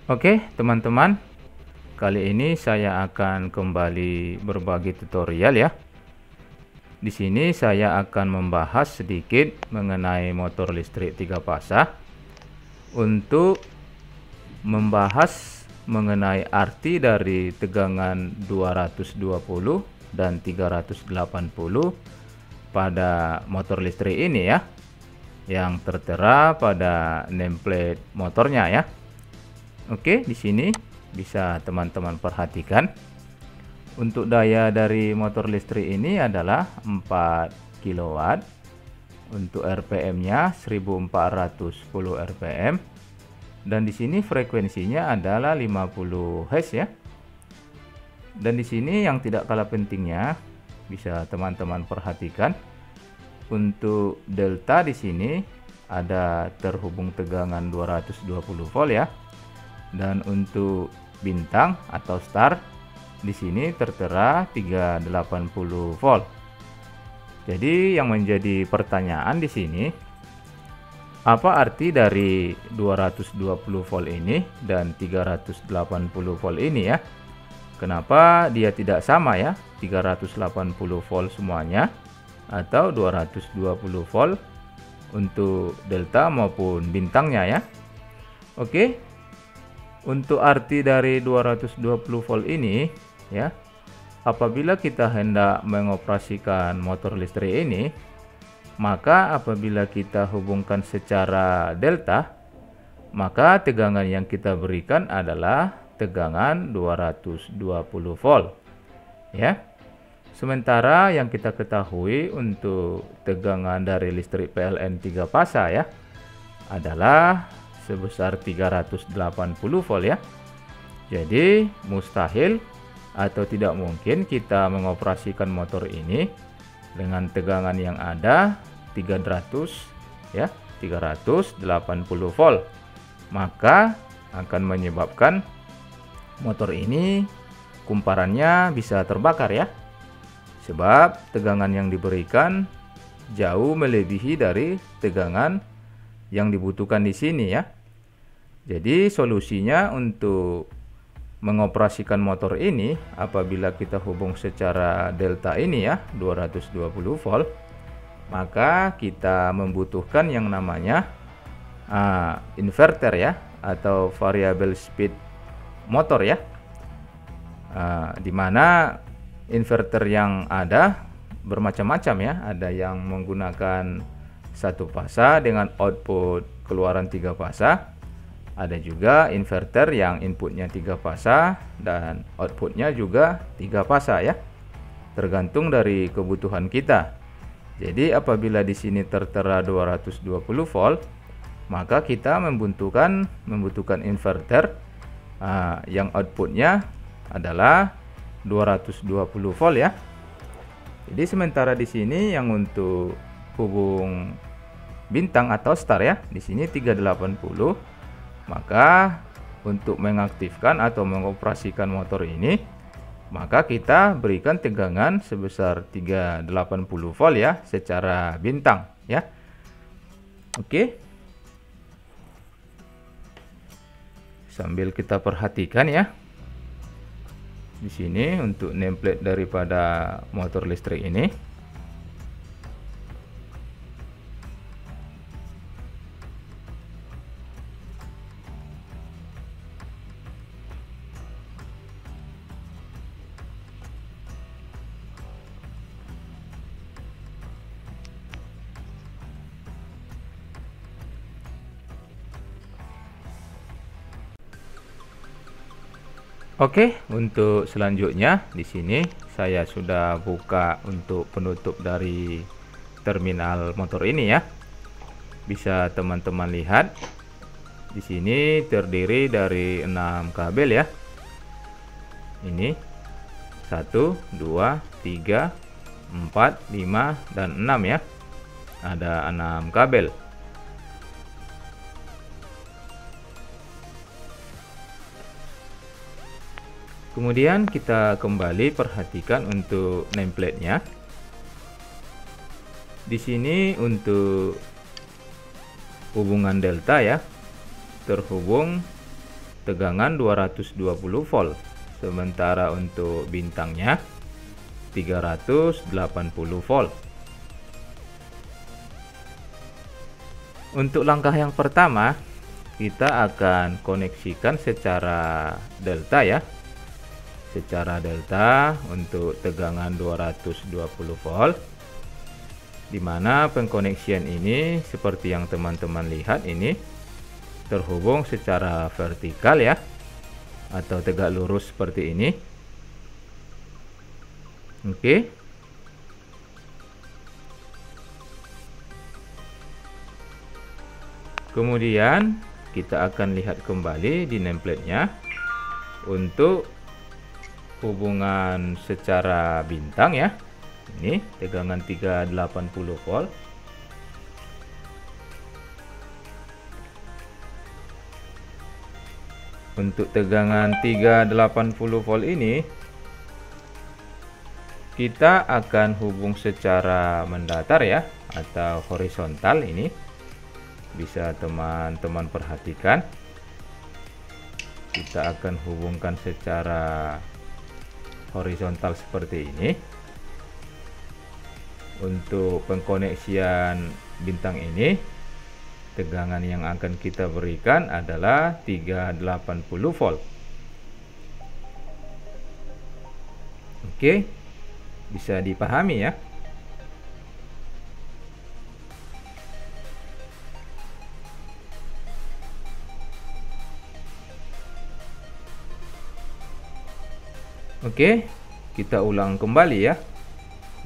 Oke, teman-teman, kali ini saya akan kembali berbagi tutorial ya. Di sini saya akan membahas sedikit mengenai motor listrik 3 fasa untuk membahas mengenai arti dari tegangan 220 dan 380 pada motor listrik ini ya, yang tertera pada nameplate motornya ya. Oke, di sini bisa teman-teman perhatikan. Untuk daya dari motor listrik ini adalah 4 kW. Untuk RPM-nya 1410 RPM. Dan di sini frekuensinya adalah 50 Hz ya. Dan di sini yang tidak kalah pentingnya bisa teman-teman perhatikan. Untuk delta di sini ada terhubung tegangan 220 volt ya. Dan untuk bintang atau star di sini tertera 380 volt. Jadi yang menjadi pertanyaan di sini, apa arti dari 220 volt ini dan 380 volt ini ya? Kenapa dia tidak sama ya? 380 volt semuanya atau 220 volt untuk delta maupun bintangnya ya? Oke. Untuk arti dari 220 volt ini ya, apabila kita hendak mengoperasikan motor listrik ini, maka apabila kita hubungkan secara delta, maka tegangan yang kita berikan adalah tegangan 220 volt ya. Sementara yang kita ketahui untuk tegangan dari listrik PLN 3 fasa ya adalah sebesar 380 volt ya. Jadi mustahil atau tidak mungkin kita mengoperasikan motor ini dengan tegangan yang ada 300 ya, 380 volt. Maka akan menyebabkan motor ini kumparannya bisa terbakar ya. Sebab tegangan yang diberikan jauh melebihi dari tegangan yang dibutuhkan di sini ya. Jadi solusinya untuk mengoperasikan motor ini apabila kita hubung secara delta ini ya 220 volt, maka kita membutuhkan yang namanya inverter ya atau variable speed motor ya. Dimana inverter yang ada bermacam-macam ya, ada yang menggunakan 1 fasa dengan output keluaran 3 fasa. Ada juga inverter yang inputnya 3 fasa dan outputnya juga 3 fasa ya. Tergantung dari kebutuhan kita. Jadi apabila di sini tertera 220 volt, maka kita membutuhkan inverter yang outputnya adalah 220 volt ya. Jadi sementara di sini yang untuk hubung bintang atau star ya, di sini 380. Maka untuk mengaktifkan atau mengoperasikan motor ini, maka kita berikan tegangan sebesar 380 volt ya secara bintang ya. Oke. Sambil kita perhatikan ya. Di sini untuk nameplate daripada motor listrik ini. Oke, untuk selanjutnya di sini saya sudah buka untuk penutup dari terminal motor ini ya. Bisa teman-teman lihat di sini terdiri dari 6 kabel ya. Ini 1, 2, 3, 4, 5 dan 6 ya. Ada 6 kabel. Kemudian kita kembali perhatikan untuk nameplate-nya. Di sini untuk hubungan delta ya, terhubung tegangan 220 volt, sementara untuk bintangnya 380 volt. Untuk langkah yang pertama, kita akan koneksikan secara delta ya. Secara delta untuk tegangan 220 volt, dimana pengkoneksian ini seperti yang teman-teman lihat ini terhubung secara vertikal ya, atau tegak lurus seperti ini. Oke. Kemudian kita akan lihat kembali di nameplate-nya untuk hubungan secara bintang ya. Ini tegangan 380 volt. Untuk tegangan 380 volt ini kita akan hubung secara mendatar ya, atau horizontal. Ini bisa teman-teman perhatikan, kita akan hubungkan secara horizontal seperti ini. Untuk pengkoneksian bintang ini, tegangan yang akan kita berikan adalah 380 volt. Oke, bisa dipahami ya. Oke, kita ulang kembali ya,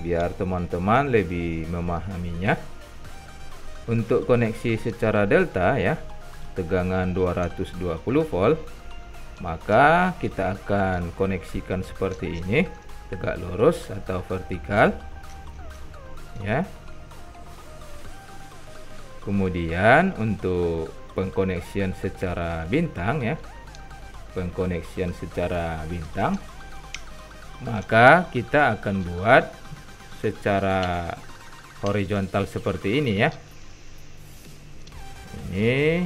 biar teman-teman lebih memahaminya. Untuk koneksi secara delta ya, tegangan 220 volt, maka kita akan koneksikan seperti ini, tegak lurus atau vertikal ya. Kemudian untuk pengkoneksian secara bintang ya, pengkoneksian secara bintang, maka kita akan buat secara horizontal seperti ini ya. Ini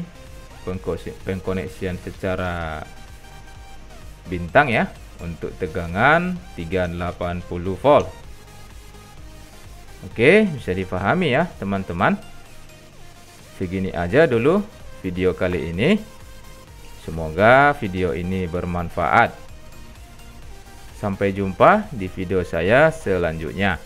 pengkoneksian secara bintang ya, untuk tegangan 380 volt. Oke, bisa dipahami ya teman-teman. Segini aja dulu video kali ini. Semoga video ini bermanfaat. Sampai jumpa di video saya selanjutnya.